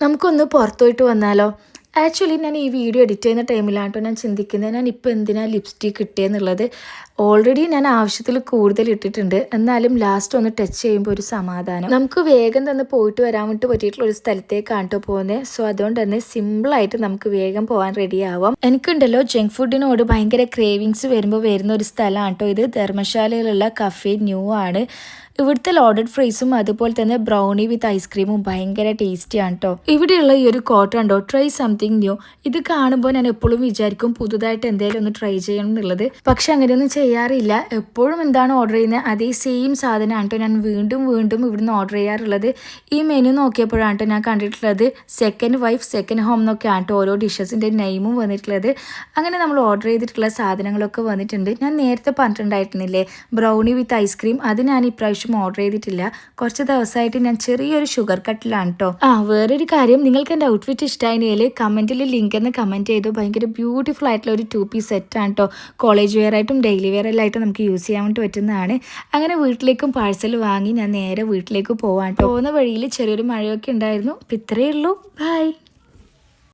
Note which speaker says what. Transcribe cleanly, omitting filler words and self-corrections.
Speaker 1: നമുക്കൊന്ന് പുറത്തു പോയിട്ട് വന്നാലോ? ആക്ച്വലി ഞാൻ ഈ വീഡിയോ എഡിറ്റ് ചെയ്യുന്ന ടൈമിലാണ് കേട്ടോ ഞാൻ ചിന്തിക്കുന്നത് ഞാൻ ഇപ്പോൾ എന്തിനാണ് ലിപ്സ്റ്റിക് കിട്ടിയെന്നുള്ളത്. ഓൾറെഡി ഞാൻ ആവശ്യത്തിൽ കൂടുതൽ ഇട്ടിട്ടുണ്ട്, എന്നാലും ലാസ്റ്റ് ഒന്ന് ടച്ച് ചെയ്യുമ്പോൾ ഒരു സമാധാനം. നമുക്ക് വേഗം തന്നെ പോയിട്ട് വരാൻ വേണ്ടി പറ്റിയിട്ടുള്ള ഒരു സ്ഥലത്തേക്കാണ് കേട്ടോ പോകുന്നത്. സോ അതുകൊണ്ട് തന്നെ സിമ്പിളായിട്ട് നമുക്ക് വേഗം പോകാൻ റെഡി ആവാം. എനിക്കുണ്ടല്ലോ ജങ്ക് ഫുഡിനോട് ഭയങ്കര ക്രേവിങ്സ് വരുന്ന ഒരു സ്ഥലമാണ് കേട്ടോ ഇത്. ധർമ്മശാലയിലുള്ള കഫേ ന്യൂ ആണ്. ഇവിടുത്തെ ലോഡഡ് ഫ്രൈസും അതുപോലെ തന്നെ ബ്രൗണി വിത്ത് ഐസ്ക്രീമും ഭയങ്കര ടേസ്റ്റിയാണ് കേട്ടോ. ഇവിടെയുള്ള ഈ ഒരു കോട്ട ഉണ്ടോ, ട്രൈ സംതിങ് ന്യൂ. ഇത് കാണുമ്പോൾ ഞാൻ എപ്പോഴും വിചാരിക്കും പുതുതായിട്ട് എന്തെങ്കിലും ഒന്ന് ട്രൈ ചെയ്യണം എന്നുള്ളത്. പക്ഷെ അങ്ങനെയൊന്നും ചെയ്യാറില്ല. എപ്പോഴും എന്താണ് ഓർഡർ ചെയ്യുന്നത് അതേ സെയിം സാധനമാണ് കേട്ടോ ഞാൻ വീണ്ടും വീണ്ടും ഇവിടുന്ന് ഓർഡർ ചെയ്യാറുള്ളത്. ഈ മെനു നോക്കിയപ്പോഴാണ് കേട്ടോ ഞാൻ കണ്ടിട്ടുള്ളത് സെക്കൻഡ് വൈഫ് സെക്കൻഡ് ഹോം എന്നൊക്കെയാണ് കേട്ടോ ഓരോ ഡിഷസിൻ്റെ നെയിമും വന്നിട്ടുള്ളത്. അങ്ങനെ നമ്മൾ ഓർഡർ ചെയ്തിട്ടുള്ള സാധനങ്ങളൊക്കെ വന്നിട്ടുണ്ട്. ഞാൻ നേരത്തെ പറഞ്ഞിട്ടുണ്ടായിരുന്നില്ലേ ബ്രൗണി വിത്ത് ഐസ്ക്രീം, അത് ഞാൻ ഇപ്രാവശ്യം ഓർഡർ ചെയ്തിട്ടില്ല. കുറച്ച് ദിവസമായിട്ട് ഞാൻ ചെറിയൊരു ഷുഗർ കട്ടിലാണ് കേട്ടോ. വേറൊരു കാര്യം, നിങ്ങൾക്ക് എൻ്റെ ഔട്ട്ഫിറ്റ് ഇഷ്ടമായതിൽ കമൻറ്റിൽ ലിങ്ക് എന്ന് കമൻറ്റ് ചെയ്തു. ഭയങ്കര ബ്യൂട്ടിഫുൾ ആയിട്ടുള്ള ഒരു 2 പീസ് സെറ്റാണ് കേട്ടോ. കോളേജ് വെയർ ആയിട്ടും ഡെയിലി വെയർ എല്ലായിട്ടും നമുക്ക് യൂസ് ചെയ്യാൻ വേണ്ടി പറ്റുന്നതാണ്. അങ്ങനെ വീട്ടിലേക്കും പാഴ്സൽ വാങ്ങി ഞാൻ നേരെ വീട്ടിലേക്ക് പോവാൻ കേട്ടോ. പോകുന്ന വഴിയിൽ ചെറിയൊരു മഴയൊക്കെ ഉണ്ടായിരുന്നു. അപ്പം ഇത്രയേ ഉള്ളൂ. ബൈ.